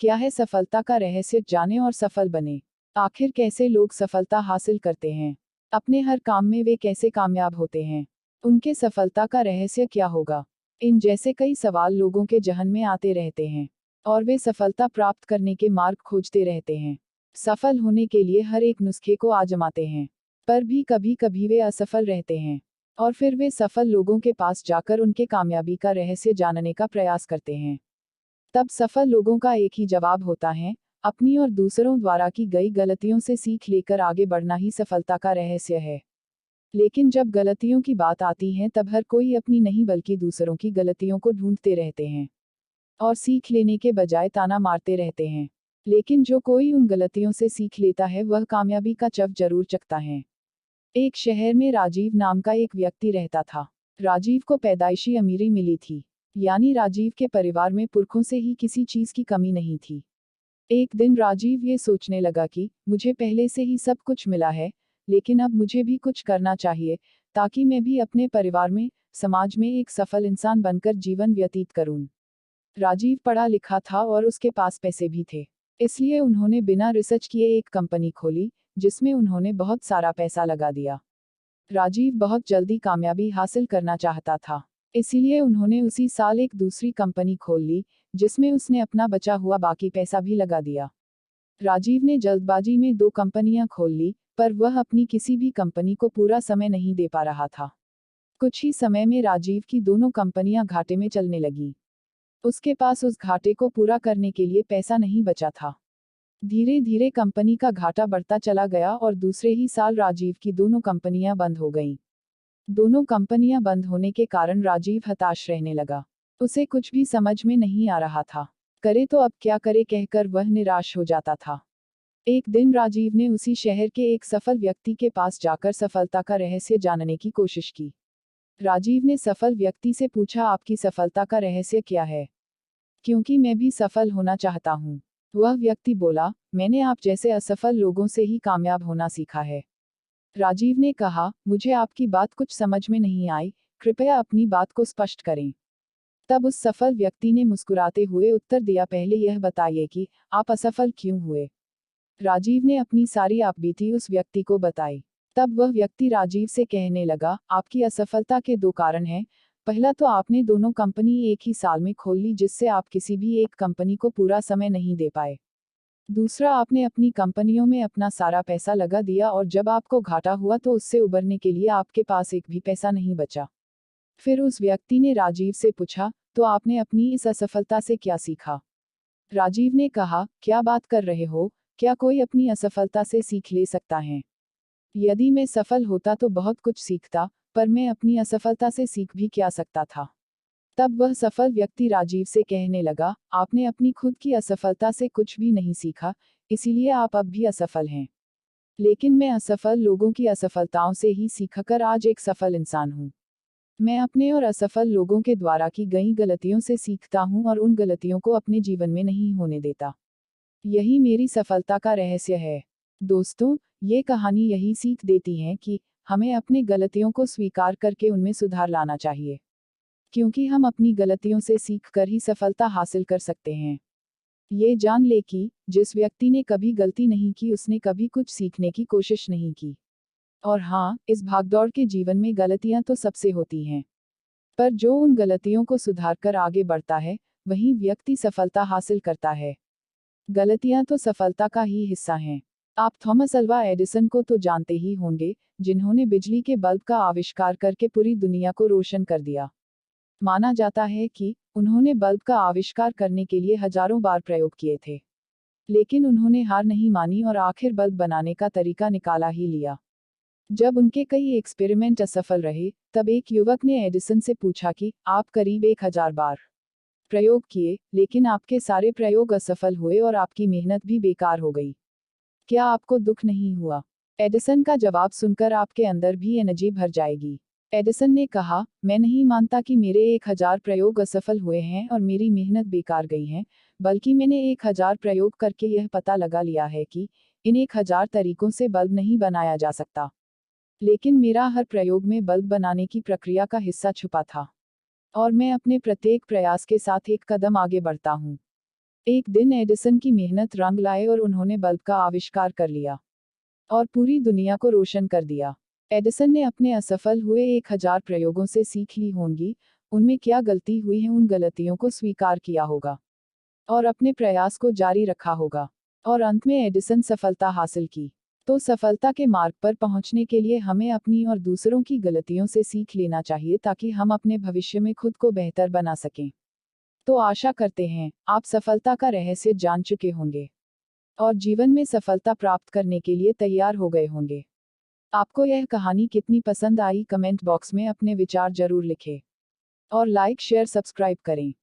क्या है सफलता का रहस्य, जानें और सफल बने। आखिर कैसे लोग सफलता हासिल करते हैं? अपने हर काम में वे कैसे कामयाब होते हैं? उनके सफलता का रहस्य क्या होगा? इन जैसे कई सवाल लोगों के जहन में आते रहते हैं और वे सफलता प्राप्त करने के मार्ग खोजते रहते हैं। सफल होने के लिए हर एक नुस्खे को आजमाते हैं, पर भी कभी कभी वे असफल रहते हैं और फिर वे सफल लोगों के पास जाकर उनके कामयाबी का रहस्य जानने का प्रयास करते हैं। तब सफल लोगों का एक ही जवाब होता है, अपनी और दूसरों द्वारा की गई गलतियों से सीख लेकर आगे बढ़ना ही सफलता का रहस्य है। लेकिन जब गलतियों की बात आती है तब हर कोई अपनी नहीं बल्कि दूसरों की गलतियों को ढूंढते रहते हैं और सीख लेने के बजाय ताना मारते रहते हैं। लेकिन जो कोई उन गलतियों से सीख लेता है वह कामयाबी का चफ जरूर चखता है। एक शहर में राजीव नाम का एक व्यक्ति रहता था। राजीव को पैदाइशी अमीरी मिली थी, यानी राजीव के परिवार में पुरखों से ही किसी चीज की कमी नहीं थी। एक दिन राजीव ये सोचने लगा कि मुझे पहले से ही सब कुछ मिला है, लेकिन अब मुझे भी कुछ करना चाहिए ताकि मैं भी अपने परिवार में, समाज में एक सफल इंसान बनकर जीवन व्यतीत करूं। राजीव पढ़ा लिखा था और उसके पास पैसे भी थे, इसलिए उन्होंने बिना रिसर्च किए एक कंपनी खोली, जिसमें उन्होंने बहुत सारा पैसा लगा दिया। राजीव बहुत जल्दी कामयाबी हासिल करना चाहता था, इसीलिए उन्होंने उसी साल एक दूसरी कंपनी खोल ली, जिसमें उसने अपना बचा हुआ बाकी पैसा भी लगा दिया। राजीव ने जल्दबाजी में 2 कंपनियां खोल ली, पर वह अपनी किसी भी कंपनी को पूरा समय नहीं दे पा रहा था। कुछ ही समय में राजीव की दोनों कंपनियां घाटे में चलने लगी। उसके पास उस घाटे को पूरा करने के लिए पैसा नहीं बचा था। धीरे धीरे कंपनी का घाटा बढ़ता चला गया और दूसरे ही साल राजीव की दोनों कंपनियां बंद हो गईं। दोनों कंपनियां बंद होने के कारण राजीव हताश रहने लगा। उसे कुछ भी समझ में नहीं आ रहा था। करे तो अब क्या करे कहकर वह निराश हो जाता था। एक दिन राजीव ने उसी शहर के एक सफल व्यक्ति के पास जाकर सफलता का रहस्य जानने की कोशिश की। राजीव ने सफल व्यक्ति से पूछा, आपकी सफलता का रहस्य क्या है? क्योंकि मैं भी सफल होना चाहता हूँ। वह व्यक्ति बोला, मैंने आप जैसे असफल लोगों से ही कामयाब होना सीखा है। राजीव ने कहा, मुझे आपकी बात कुछ समझ में नहीं आई, कृपया अपनी बात को स्पष्ट करें। तब उस सफल व्यक्ति ने मुस्कुराते हुए उत्तर दिया, पहले यह बताइए कि आप असफल क्यों हुए। राजीव ने अपनी सारी आपबीती उस व्यक्ति को बताई। तब वह व्यक्ति राजीव से कहने लगा, आपकी असफलता के 2 कारण हैं। पहला तो आपने दोनों कंपनी एक ही साल में खोल ली, जिससे आप किसी भी एक कंपनी को पूरा समय नहीं दे पाए। दूसरा, आपने अपनी कंपनियों में अपना सारा पैसा लगा दिया और जब आपको घाटा हुआ तो उससे उबरने के लिए आपके पास एक भी पैसा नहीं बचा। फिर उस व्यक्ति ने राजीव से पूछा, तो आपने अपनी इस असफलता से क्या सीखा? राजीव ने कहा, क्या बात कर रहे हो, क्या कोई अपनी असफलता से सीख ले सकता है? यदि मैं सफल होता तो बहुत कुछ सीखता, पर मैं अपनी असफलता से सीख भी क्या सकता था। तब वह सफल व्यक्ति राजीव से कहने लगा, आपने अपनी खुद की असफलता से कुछ भी नहीं सीखा, इसीलिए आप अब भी असफल हैं। लेकिन मैं असफल लोगों की असफलताओं से ही सीखकर आज एक सफल इंसान हूँ। मैं अपने और असफल लोगों के द्वारा की गई गलतियों से सीखता हूँ और उन गलतियों को अपने जीवन में नहीं होने देता। यही मेरी सफलता का रहस्य है। दोस्तों, ये कहानी यही सीख देती है कि हमें अपनी गलतियों को स्वीकार करके उनमें सुधार लाना चाहिए, क्योंकि हम अपनी गलतियों से सीखकर ही सफलता हासिल कर सकते हैं। ये जान ले कि जिस व्यक्ति ने कभी गलती नहीं की उसने कभी कुछ सीखने की कोशिश नहीं की। और हाँ, इस भागदौड़ के जीवन में गलतियां तो सबसे होती हैं, पर जो उन गलतियों को सुधार कर आगे बढ़ता है, वही व्यक्ति सफलता हासिल करता है। गलतियां तो सफलता का ही हिस्सा हैं। आप थॉमस अल्वा एडिसन को तो जानते ही होंगे, जिन्होंने बिजली के बल्ब का आविष्कार करके पूरी दुनिया को रोशन कर दिया। माना जाता है कि उन्होंने बल्ब का आविष्कार करने के लिए हजारों बार प्रयोग किए थे, लेकिन उन्होंने हार नहीं मानी और आखिर बल्ब बनाने का तरीका निकाला ही लिया। जब उनके कई एक्सपेरिमेंट असफल रहे, तब एक युवक ने एडिसन से पूछा कि आप करीब 1000 बार प्रयोग किए, लेकिन आपके सारे प्रयोग असफल हुए और आपकी मेहनत भी बेकार हो गई। क्या आपको दुख नहीं हुआ? एडिसन का जवाब सुनकर आपके अंदर भी एनर्जी भर जाएगी। एडिसन ने कहा, मैं नहीं मानता कि मेरे 1000 प्रयोग असफल हुए हैं और मेरी मेहनत बेकार गई है, बल्कि मैंने 1000 प्रयोग करके यह पता लगा लिया है कि इन 1000 तरीकों से बल्ब नहीं बनाया जा सकता। लेकिन मेरा हर प्रयोग में बल्ब बनाने की प्रक्रिया का हिस्सा छुपा था। और मैं अपने प्रत्येक प्रयास के साथ एक कदम आगे बढ़ता हूँ। एक दिन एडिसन की मेहनत रंग लाए और उन्होंने बल्ब का आविष्कार कर लिया और पूरी दुनिया को रोशन कर दिया। एडिसन ने अपने असफल हुए 1000 प्रयोगों से सीख ली होंगी, उनमें क्या गलती हुई है उन गलतियों को स्वीकार किया होगा और अपने प्रयास को जारी रखा होगा और अंत में एडिसन सफलता हासिल की। तो सफलता के मार्ग पर पहुंचने के लिए हमें अपनी और दूसरों की गलतियों से सीख लेना चाहिए ताकि हम अपने भविष्य में खुद को बेहतर बना सकें। तो आशा करते हैं आप सफलता का रहस्य जान चुके होंगे और जीवन में सफलता प्राप्त करने के लिए तैयार हो गए होंगे। आपको यह कहानी कितनी पसंद आई कमेंट बॉक्स में अपने विचार जरूर लिखें और लाइक शेयर सब्सक्राइब करें।